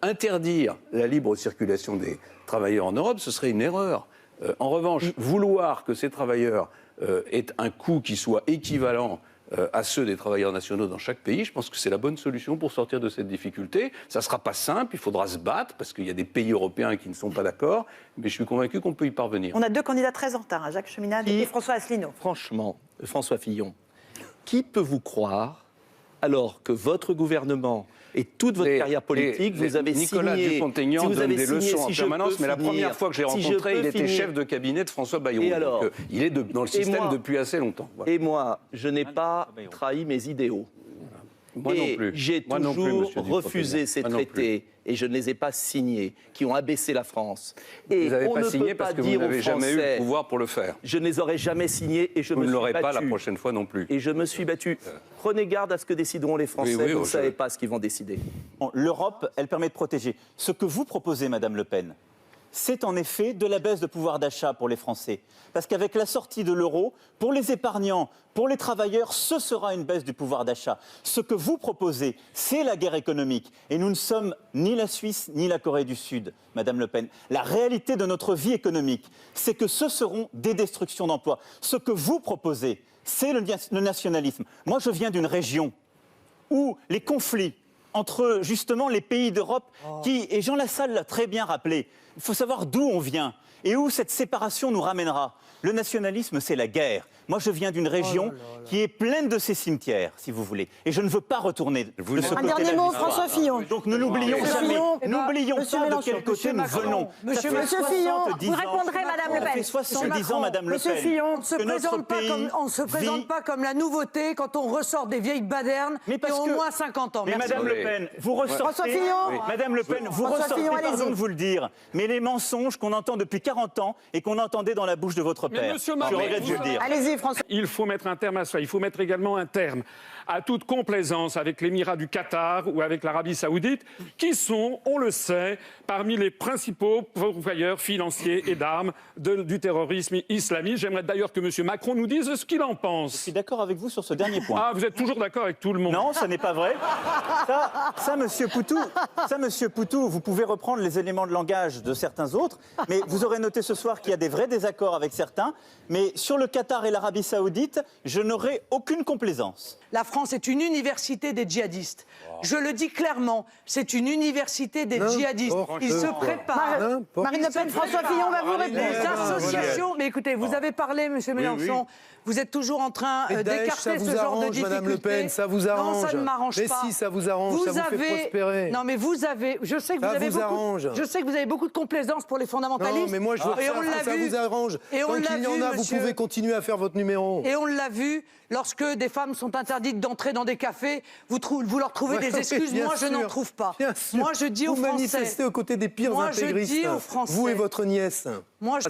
Interdire la libre circulation des travailleurs en Europe, ce serait une erreur. En revanche, vouloir que ces travailleurs aient un coût qui soit équivalent à ceux des travailleurs nationaux dans chaque pays, je pense que c'est la bonne solution pour sortir de cette difficulté. Ça ne sera pas simple, il faudra se battre, parce qu'il y a des pays européens qui ne sont pas d'accord, mais je suis convaincu qu'on peut y parvenir. On a deux candidats très en retard, Jacques Cheminade et François Asselineau. Franchement, François Fillon, qui peut vous croire, alors que votre gouvernement et toute votre carrière politique, vous avez Nicolas signé... Dupont-Aignan donne des leçons en permanence, mais la première fois que j'ai rencontré, il était chef de cabinet de François Bayrou. Et alors, donc, il est dans le système depuis assez longtemps. Voilà. Et moi, je n'ai pas trahi mes idéaux. Moi non plus. J'ai toujours refusé ces traités et je ne les ai pas signés, qui ont abaissé la France. Et vous n'avez on pas ne signé peut parce pas que vous dire n'avez aux jamais eu Français, le pouvoir pour le faire. Je ne les aurais jamais signés et je Vous me ne suis l'aurez battu. pas la prochaine fois non plus. Et je me suis battu. Prenez garde à ce que décideront les Français. Oui, vous ne savez pas ce qu'ils vont décider. L'Europe, elle permet de protéger. Ce que vous proposez, Madame Le Pen, c'est en effet de la baisse de pouvoir d'achat pour les Français. Parce qu'avec la sortie de l'euro, pour les épargnants, pour les travailleurs, ce sera une baisse du pouvoir d'achat. Ce que vous proposez, c'est la guerre économique. Et nous ne sommes ni la Suisse ni la Corée du Sud, Madame Le Pen. La réalité de notre vie économique, c'est que ce seront des destructions d'emplois. Ce que vous proposez, c'est le nationalisme. Moi, je viens d'une région où les conflits entre justement les pays d'Europe et Jean Lassalle l'a très bien rappelé, il faut savoir d'où on vient et où cette séparation nous ramènera. Le nationalisme, c'est la guerre. Moi, je viens d'une région qui est pleine de ces cimetières, si vous voulez. Et je ne veux pas retourner de ce côté-là. Un dernier mot, François Fillon. Donc ne l'oublions jamais. N'oublions pas de quel côté nous venons. Monsieur Fillon, vous répondrez, Madame Le Pen. Ça fait 70 ans, Madame Le Pen. Monsieur Fillon, on ne se présente pas comme la nouveauté quand on ressort des vieilles badernes qui ont au moins 50 ans. Mais Madame Le Pen, vous ressortez... Madame Le Pen, vous ressortez, pardon de vous le dire, mais les mensonges qu'on entend depuis 40 ans et qu'on entendait dans la bouche de votre père. Monsieur Je regrette de le dire. Allez-y, François. Il faut mettre un terme à ça. Il faut mettre également un terme à toute complaisance avec l'Émirat du Qatar ou avec l'Arabie Saoudite, qui sont, on le sait, parmi les principaux pourvoyeurs financiers et d'armes du terrorisme islamiste. J'aimerais d'ailleurs que M. Macron nous dise ce qu'il en pense. Je suis d'accord avec vous sur ce dernier point. Ah, vous êtes toujours d'accord avec tout le monde? Non, ça n'est pas vrai. Ça, Monsieur Poutou, vous pouvez reprendre les éléments de langage de certains autres, mais vous aurez noté ce soir qu'il y a des vrais désaccords avec certains. Mais sur le Qatar et l'Arabie Saoudite, je n'aurai aucune complaisance. La France est une université des djihadistes. Je le dis clairement, c'est une université des djihadistes. Ils se préparent. Marine Le Pen, François Fillon va vous Les répondre. associations, mais écoutez, vous avez parlé, Monsieur Mélenchon, vous êtes toujours en train d'écarter ce genre de difficultés. Madame Le Pen, ça vous arrange. Non, ça ne m'arrange pas. Mais si, ça vous arrange, ça vous fait prospérer. Non, mais vous avez, je sais que vous avez beaucoup de complaisance pour les fondamentalistes. Non, mais moi je veux que ça vous arrange. Et on l'a vu, vous monsieur. pouvez continuer à faire votre numéro. Et on l'a vu, lorsque des femmes sont interdites d'entrer dans des cafés, vous leur trouvez des excuses. Moi, je n'en trouve pas. Moi, je dis aux Français. Vous manifestez aux côtés des pires intégristes. Je dis aux Français. Vous et votre nièce.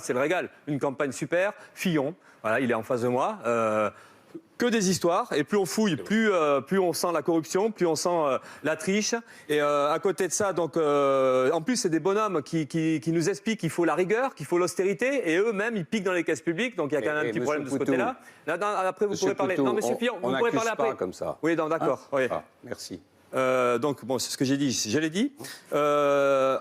C'est le régal. Une campagne super. Fillon, voilà, il est en face de moi. Que des histoires, et plus on fouille, plus on sent la corruption, plus on sent la triche. Et à côté de ça, donc, en plus, c'est des bonhommes qui nous expliquent qu'il faut la rigueur, qu'il faut l'austérité, et eux-mêmes, ils piquent dans les caisses publiques, donc il y a quand même un petit problème de ce côté-là. Après, vous pourrez parler. Non, Monsieur Fillon, vous pourrez parler après. Pas comme ça. Oui, d'accord. Oui. Merci. Donc, bon, c'est ce que j'ai dit, je l'ai dit.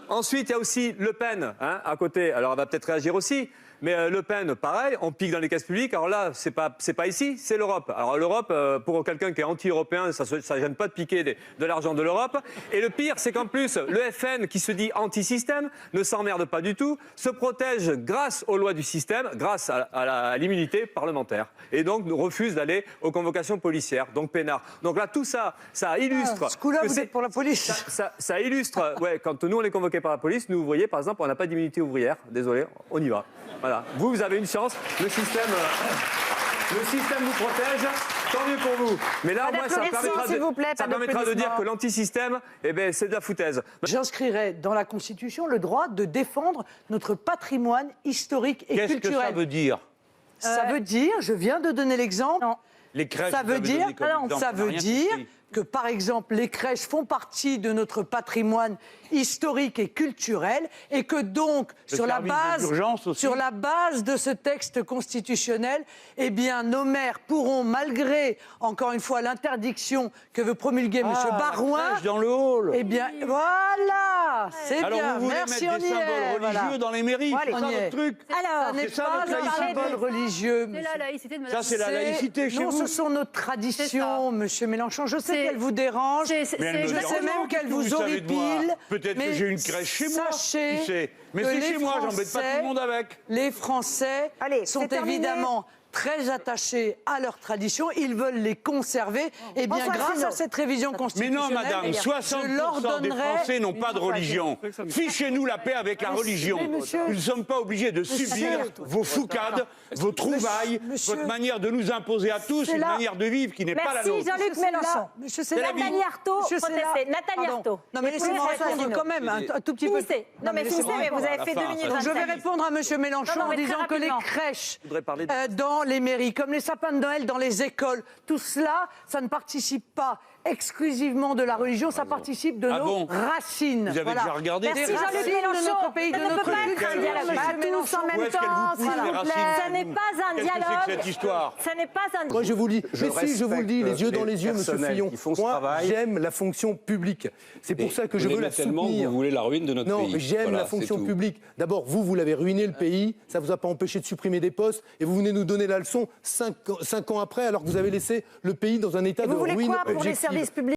Ensuite, il y a aussi Le Pen, à côté. Alors, elle va peut-être réagir aussi. Mais Le Pen, pareil, on pique dans les caisses publiques. Alors là, c'est pas ici, c'est l'Europe. Alors l'Europe, pour quelqu'un qui est anti-européen, ça gêne pas de piquer de l'argent de l'Europe. Et le pire, c'est qu'en plus, le FN, qui se dit anti-système, ne s'emmerde pas du tout, se protège grâce aux lois du système, grâce à l'immunité parlementaire. Et donc, refuse d'aller aux convocations policières, donc peinard. Donc là, tout ça, ça illustre... Ce coup-là, vous êtes pour la police. Ça illustre... Ouais, quand nous, on est convoqués par la police, nous, ouvriers, par exemple, on n'a pas d'immunité ouvrière. Désolé, on y va. Voilà. Vous avez une chance. Le système vous protège. Tant mieux pour vous. Mais là, moi, ça permettra de dire que l'antisystème, c'est de la foutaise. J'inscrirai dans la Constitution le droit de défendre notre patrimoine historique et culturel. Qu'est-ce que ça veut dire? Ça veut dire, je viens de donner l'exemple. Les crèches, ça veut dire que, par exemple, les crèches font partie de notre patrimoine historique et culturel, et que donc, sur la base de ce texte constitutionnel, eh bien, nos maires pourront, malgré, encore une fois, l'interdiction que veut promulguer M. Barouin... dans le hall. Eh bien, voilà, c'est Alors bien. vous voulez Merci, mettre on des y symboles est, religieux voilà. dans les mairies, Allez, c'est ça on y est. votre truc? Alors, Ça n'est c'est ça, pas votre un laïcité. symbole religieux. C'est la laïcité de Ça, Madame. c'est la laïcité chez Non, vous. ce sont nos traditions, Monsieur Mélenchon. Je sais C'est- qu'elle vous dérange. Mais elle Je me sais dérange même pas, qu'elle qu'est-ce que vous savez de moi? horripile. Peut-être mais que j'ai une crèche chez moi. sachez Qui sait? Mais que c'est les chez moi, j'embête pas tout le monde avec. Les Français Allez, sont c'est terminé. évidemment très attachés à leurs traditions. Ils veulent les conserver. Et bien, François grâce Asselineau. à cette révision Mais constitutionnelle, non, madame, je 60% leur des donnerai... Français n'ont pas de religion. ça me- Fichez-nous la paix avec la religion. mais monsieur- Nous ne sommes pas obligés de subir vos foucades, vos trouvailles, Monsieur- votre manière de nous imposer à tous C'est une là- manière de vivre qui n'est pas la merci nôtre. Jean-Luc Mélenchon. Monsieur Nathalie Arthaud, Monsieur Sénat. protestez. Nathalie Pardon. Arthaud. Non, mais laissez-moi François répondre Asselineau. quand même un tout petit peu. Finissez. Non, mais laissez-moi finissez, mais vous répondre. avez fait 2 minutes. Donc, je vais 25. répondre à M. Mélenchon Non, non, en mais très disant que les rapidement. crèches voudrais parler de- dans les mairies, comme les sapins de Noël dans les écoles, tout cela, ça ne participe pas exclusivement de la religion, ça participe de Ah nos bon racines. Vous avez déjà regardé? Des Merci Jean-Luc racines de Mélenchon. notre pays, de Ça ne peut notre pas être culture. un dialogue. Monsieur Pas tous en Mélenchon. même Où est-ce qu'elles temps, vous poussent, s'il les vous racines, plaît. Ça vous n'est pas un Qu'est-ce que c'est que dialogue. cette histoire? Ça n'est pas un Moi, je vous dis, Je mais si, je vous le dis, les yeux dans les yeux, monsieur personnels Fillon. qui font ce Moi, travail. j'aime la fonction publique. C'est pour ça que je veux la soutenir. Vous voulez la ruine de notre Non, pays. j'aime Voilà, la fonction c'est tout. publique. D'abord, vous l'avez ruiné le pays. Ça vous a pas empêché de supprimer des postes. Et vous venez nous donner la leçon 5 ans après, alors que vous avez laissé le pays dans un état Et de vous voulez ruine quoi pour les objective. services publics?